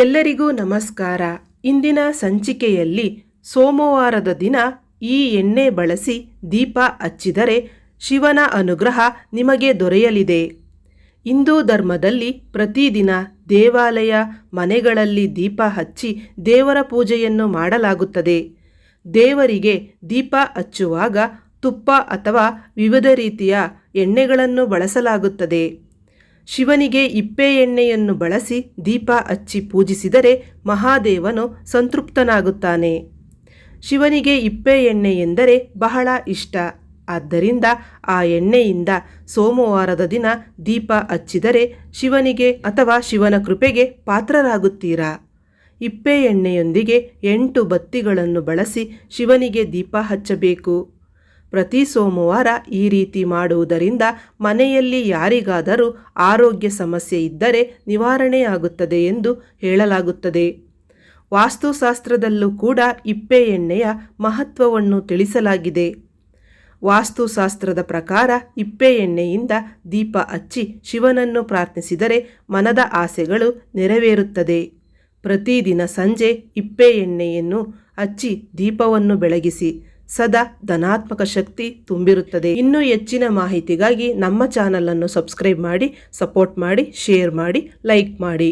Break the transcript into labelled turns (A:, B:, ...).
A: ಎಲ್ಲರಿಗೂ ನಮಸ್ಕಾರ. ಇಂದಿನ ಸಂಚಿಕೆಯಲ್ಲಿ ಸೋಮವಾರದ ದಿನ ಈ ಎಣ್ಣೆ ಬಳಸಿ ದೀಪ ಹಚ್ಚಿದರೆ ಶಿವನ ಅನುಗ್ರಹ ನಿಮಗೆ ದೊರೆಯಲಿದೆ. ಹಿಂದೂ ಧರ್ಮದಲ್ಲಿ ಪ್ರತಿದಿನ ದೇವಾಲಯ, ಮನೆಗಳಲ್ಲಿ ದೀಪ ಹಚ್ಚಿ ದೇವರ ಪೂಜೆಯನ್ನು ಮಾಡಲಾಗುತ್ತದೆ. ದೇವರಿಗೆ ದೀಪ ಹಚ್ಚುವಾಗ ತುಪ್ಪ ಅಥವಾ ವಿವಿಧ ರೀತಿಯ ಎಣ್ಣೆಗಳನ್ನು ಬಳಸಲಾಗುತ್ತದೆ. ಶಿವನಿಗೆ ಇಪ್ಪೆ ಎಣ್ಣೆಯನ್ನು ಬಳಸಿ ದೀಪ ಹಚ್ಚಿ ಪೂಜಿಸಿದರೆ ಮಹಾದೇವನು ಸಂತೃಪ್ತನಾಗುತ್ತಾನೆ. ಶಿವನಿಗೆ ಇಪ್ಪೆ ಎಣ್ಣೆ ಎಂದರೆ ಬಹಳ ಇಷ್ಟ. ಆದ್ದರಿಂದ ಆ ಎಣ್ಣೆಯಿಂದ ಸೋಮವಾರದ ದಿನ ದೀಪ ಹಚ್ಚಿದರೆ ಶಿವನಿಗೆ ಅಥವಾ ಶಿವನ ಕೃಪೆಗೆ ಪಾತ್ರರಾಗುತ್ತೀರಾ. ಇಪ್ಪೆ ಎಣ್ಣೆಯೊಂದಿಗೆ 8 ಬತ್ತಿಗಳನ್ನು ಬಳಸಿ ಶಿವನಿಗೆ ದೀಪ ಹಚ್ಚಬೇಕು. ಪ್ರತಿ ಸೋಮವಾರ ಈ ರೀತಿ ಮಾಡುವುದರಿಂದ ಮನೆಯಲ್ಲಿ ಯಾರಿಗಾದರೂ ಆರೋಗ್ಯ ಸಮಸ್ಯೆ ಇದ್ದರೆ ನಿವಾರಣೆಯಾಗುತ್ತದೆ ಎಂದು ಹೇಳಲಾಗುತ್ತದೆ. ವಾಸ್ತುಶಾಸ್ತ್ರದಲ್ಲೂ ಕೂಡ ಇಪ್ಪೆ ಎಣ್ಣೆಯ ಮಹತ್ವವನ್ನು ತಿಳಿಸಲಾಗಿದೆ. ವಾಸ್ತುಶಾಸ್ತ್ರದ ಪ್ರಕಾರ ಇಪ್ಪೆ ಎಣ್ಣೆಯಿಂದ ದೀಪ ಹಚ್ಚಿ ಶಿವನನ್ನು ಪ್ರಾರ್ಥಿಸಿದರೆ ಮನದ ಆಸೆಗಳು ನೆರವೇರುತ್ತದೆ. ಪ್ರತಿದಿನ ಸಂಜೆ ಇಪ್ಪೆ ಎಣ್ಣೆಯನ್ನು ಹಚ್ಚಿ ದೀಪವನ್ನು ಬೆಳಗಿಸಿ. ಸದಾ ಧನಾತ್ಮಕ ಶಕ್ತಿ ತುಂಬಿರುತ್ತದೆ. ಇನ್ನೂ ಹೆಚ್ಚಿನ ಮಾಹಿತಿಗಾಗಿ ನಮ್ಮ ಚಾನಲನ್ನು ಸಬ್ಸ್ಕ್ರೈಬ್ ಮಾಡಿ, ಸಪೋರ್ಟ್ ಮಾಡಿ, ಶೇರ್ ಮಾಡಿ, ಲೈಕ್ ಮಾಡಿ.